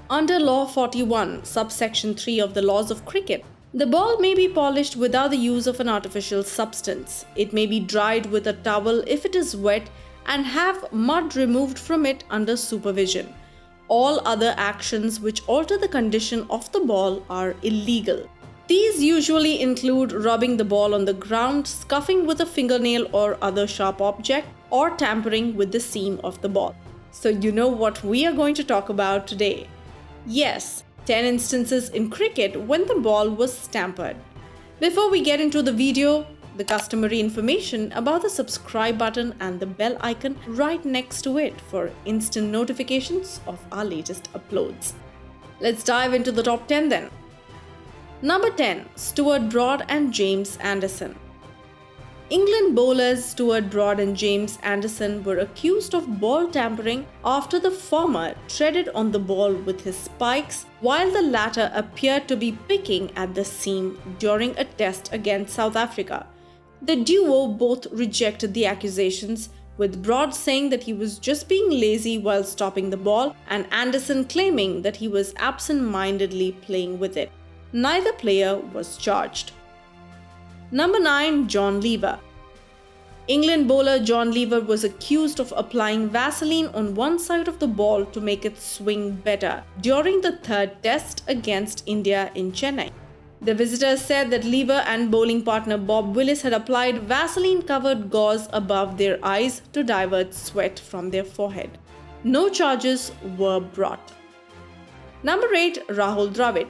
Under Law 41, subsection 3 of the laws of cricket, the ball may be polished without the use of an artificial substance. It may be dried with a towel if it is wet and have mud removed from it under supervision. All other actions which alter the condition of the ball are illegal. These usually include rubbing the ball on the ground, scuffing with a fingernail or other sharp object, or tampering with the seam of the ball. So you know what we are going to talk about today. Yes, 10 instances in cricket when the ball was tampered. Before we get into the video, the customary information about the subscribe button and the bell icon right next to it for instant notifications of our latest uploads. Let's dive into the top 10 then. Number 10. Stuart Broad and James Anderson. England bowlers Stuart Broad and James Anderson were accused of ball tampering after the former treaded on the ball with his spikes while the latter appeared to be picking at the seam during a test against South Africa. The duo both rejected the accusations, with Broad saying that he was just being lazy while stopping the ball and Anderson claiming that he was absent-mindedly playing with it. Neither player was charged. Number 9. John Lever. England bowler John Lever was accused of applying Vaseline on one side of the ball to make it swing better during the third test against India in Chennai. The visitors said that Lever and bowling partner Bob Willis had applied Vaseline-covered gauze above their eyes to divert sweat from their forehead. No charges were brought. Number 8. Rahul Dravid.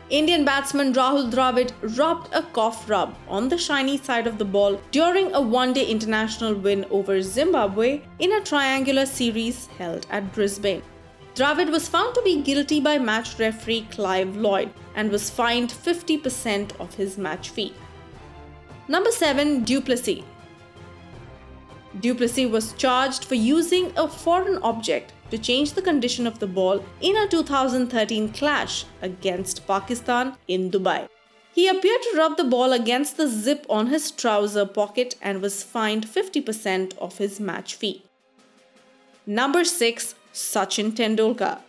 Indian batsman Rahul Dravid rubbed a cough rub on the shiny side of the ball during a one-day international win over Zimbabwe in a triangular series held at Brisbane. Dravid was found to be guilty by match referee Clive Lloyd and was fined 50% of his match fee. Number 7. Du Plessis. Du Plessis was charged for using a foreign object to change the condition of the ball in a 2013 clash against Pakistan in Dubai. He appeared to rub the ball against the zip on his trouser pocket and was fined 50% of his match fee. Number 6. Sachin Tendulkar.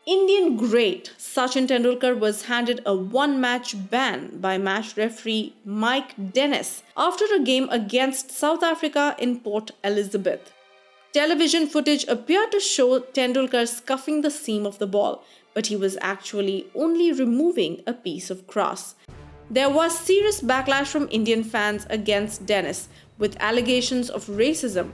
Indian great Sachin Tendulkar was handed a one-match ban by match referee Mike Dennis after a game against South Africa in Port Elizabeth. Television footage appeared to show Tendulkar scuffing the seam of the ball, but he was actually only removing a piece of grass. There was serious backlash from Indian fans against Dennis, with allegations of racism.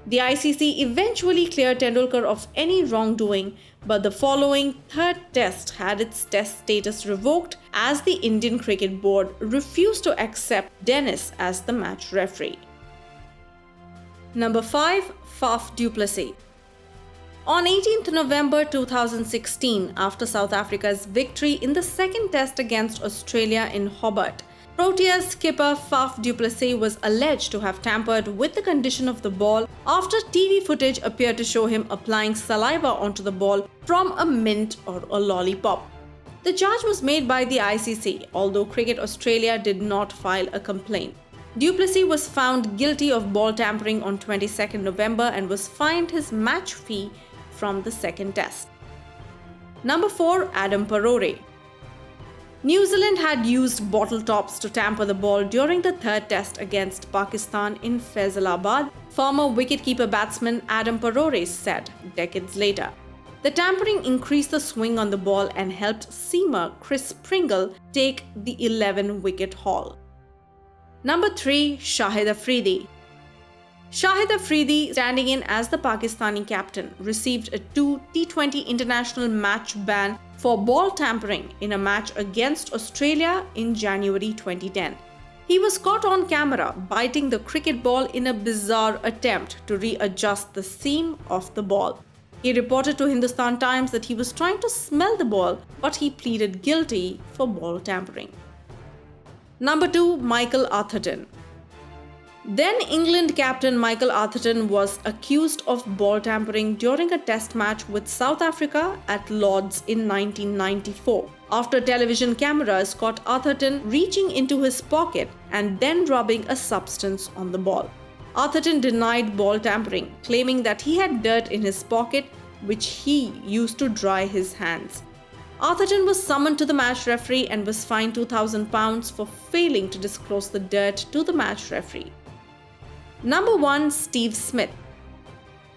The ICC eventually cleared Tendulkar of any wrongdoing, but the following third test had its test status revoked as the Indian Cricket Board refused to accept Dennis as the match referee. Number 5. Faf du Plessis. On 18th November 2016, after South Africa's victory in the second test against Australia in Hobart, Proteas skipper Faf du Plessis was alleged to have tampered with the condition of the ball after TV footage appeared to show him applying saliva onto the ball from a mint or a lollipop. The charge was made by the ICC, although Cricket Australia did not file a complaint. Du Plessis was found guilty of ball tampering on 22nd November and was fined his match fee from the second test. Number 4. Adam Parore. New Zealand had used bottle tops to tamper the ball during the third test against Pakistan in Faisalabad, former wicketkeeper batsman Adam Parore said decades later. The tampering increased the swing on the ball and helped seamer Chris Pringle take the 11-wicket haul. Number 3. Shahid Afridi. Shahid Afridi, standing in as the Pakistani captain, received a 2 T20 international match ban for ball tampering in a match against Australia in January 2010. He was caught on camera biting the cricket ball in a bizarre attempt to readjust the seam of the ball. He reported to Hindustan Times that he was trying to smell the ball, but he pleaded guilty for ball tampering. Number 2. Michael Atherton. Then England captain Michael Atherton was accused of ball tampering during a test match with South Africa at Lord's in 1994, after television cameras caught Atherton reaching into his pocket and then rubbing a substance on the ball. Atherton denied ball tampering, claiming that he had dirt in his pocket which he used to dry his hands. Atherton was summoned to the match referee and was fined £2,000 for failing to disclose the dirt to the match referee. Number 1. Steve Smith.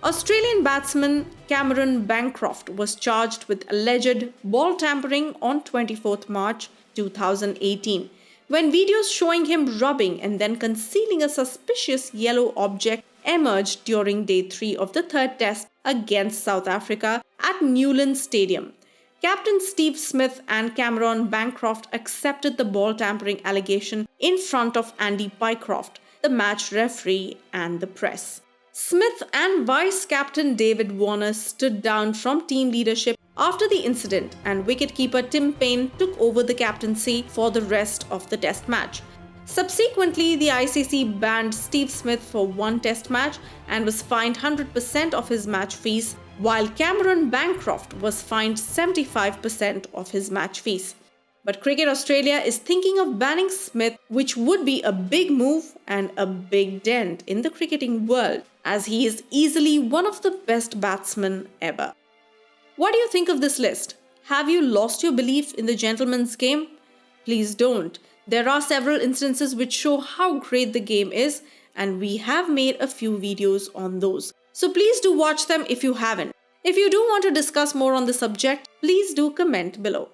Australian batsman Cameron Bancroft was charged with alleged ball tampering on 24th March 2018, when videos showing him rubbing and then concealing a suspicious yellow object emerged during Day 3 of the third Test against South Africa at Newlands Stadium. Captain Steve Smith and Cameron Bancroft accepted the ball tampering allegation in front of Andy Pycroft, the match referee, and the press. Smith and vice-captain David Warner stood down from team leadership after the incident, and wicketkeeper Tim Paine took over the captaincy for the rest of the Test match. Subsequently, the ICC banned Steve Smith for one Test match and was fined 100% of his match fees, while Cameron Bancroft was fined 75% of his match fees. But Cricket Australia is thinking of banning Smith, which would be a big move and a big dent in the cricketing world, as he is easily one of the best batsmen ever. What do you think of this list? Have you lost your belief in the gentleman's game? Please don't. There are several instances which show how great the game is, and we have made a few videos on those. So please do watch them if you haven't. If you do want to discuss more on the subject, please do comment below.